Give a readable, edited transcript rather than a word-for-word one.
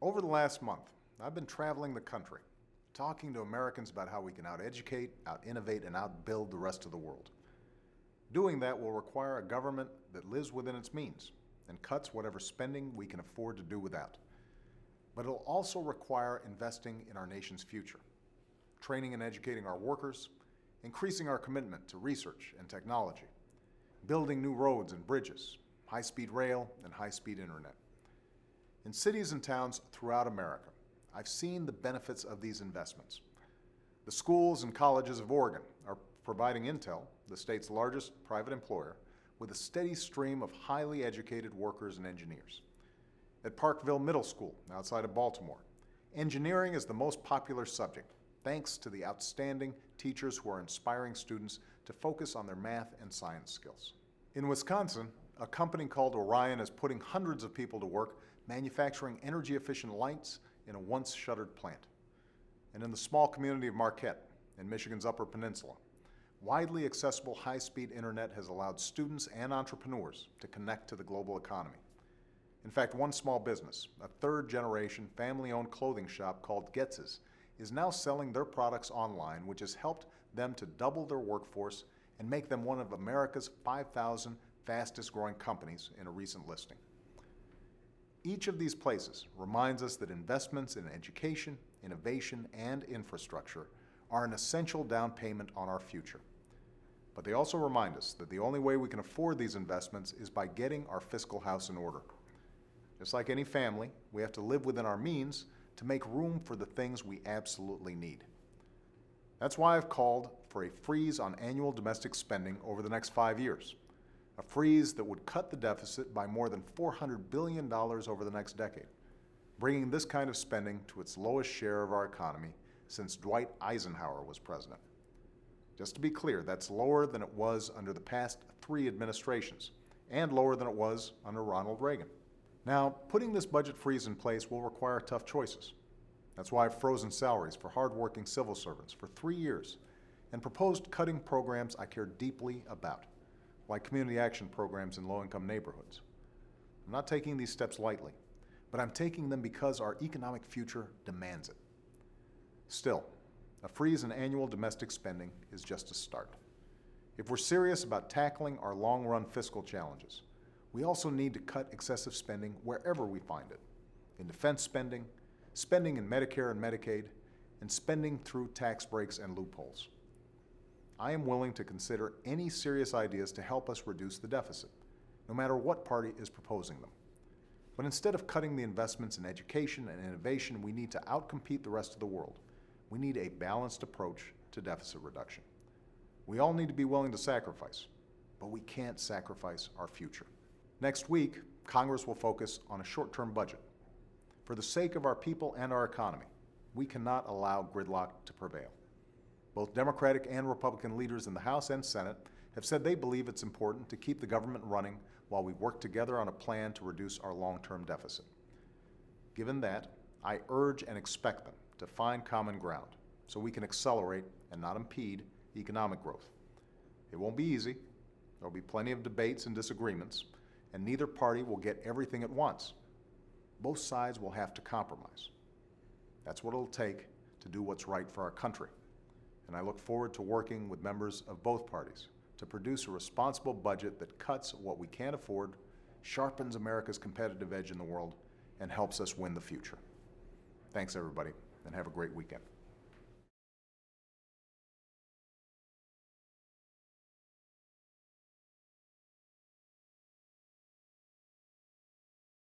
Over the last month, I've been traveling the country, talking to Americans about how we can out-educate, out-innovate, and out-build the rest of the world. Doing that will require a government that lives within its means and cuts whatever spending we can afford to do without. But it'll also require investing in our nation's future, training and educating our workers, increasing our commitment to research and technology, building new roads and bridges, high-speed rail, and high-speed internet. In cities and towns throughout America, I've seen the benefits of these investments. The schools and colleges of Oregon are providing Intel, the state's largest private employer, with a steady stream of highly educated workers and engineers. At Parkville Middle School, outside of Baltimore, engineering is the most popular subject, thanks to the outstanding teachers who are inspiring students to focus on their math and science skills. In Wisconsin, a company called Orion is putting hundreds of people to work manufacturing energy-efficient lights in a once-shuttered plant. And in the small community of Marquette, in Michigan's Upper Peninsula, widely accessible high-speed internet has allowed students and entrepreneurs to connect to the global economy. In fact, one small business, a third-generation family-owned clothing shop called Getz's, is now selling their products online, which has helped them to double their workforce and make them one of America's 5,000 fastest-growing companies in a recent listing. Each of these places reminds us that investments in education, innovation, and infrastructure are an essential down payment on our future. But they also remind us that the only way we can afford these investments is by getting our fiscal house in order. Just like any family, we have to live within our means to make room for the things we absolutely need. That's why I've called for a freeze on annual domestic spending over the next 5 years. A freeze that would cut the deficit by more than $400 billion over the next decade, bringing this kind of spending to its lowest share of our economy since Dwight Eisenhower was president. Just to be clear, that's lower than it was under the past 3 administrations, and lower than it was under Ronald Reagan. Now, putting this budget freeze in place will require tough choices. That's why I've frozen salaries for hardworking civil servants for 3 years and proposed cutting programs I care deeply about, like community action programs in low-income neighborhoods. I'm not taking these steps lightly, but I'm taking them because our economic future demands it. Still, a freeze in annual domestic spending is just a start. If we're serious about tackling our long-run fiscal challenges, we also need to cut excessive spending wherever we find it, in defense spending, spending in Medicare and Medicaid, and spending through tax breaks and loopholes. I am willing to consider any serious ideas to help us reduce the deficit, no matter what party is proposing them. But instead of cutting the investments in education and innovation we need to outcompete the rest of the world, we need a balanced approach to deficit reduction. We all need to be willing to sacrifice, but we can't sacrifice our future. Next week, Congress will focus on a short-term budget. For the sake of our people and our economy, we cannot allow gridlock to prevail. Both Democratic and Republican leaders in the House and Senate have said they believe it's important to keep the government running while we work together on a plan to reduce our long-term deficit. Given that, I urge and expect them to find common ground so we can accelerate and not impede economic growth. It won't be easy. There'll be plenty of debates and disagreements, and neither party will get everything at once. Both sides will have to compromise. That's what it'll take to do what's right for our country. And I look forward to working with members of both parties to produce a responsible budget that cuts what we can't afford, sharpens America's competitive edge in the world, and helps us win the future. Thanks, everybody, and have a great weekend.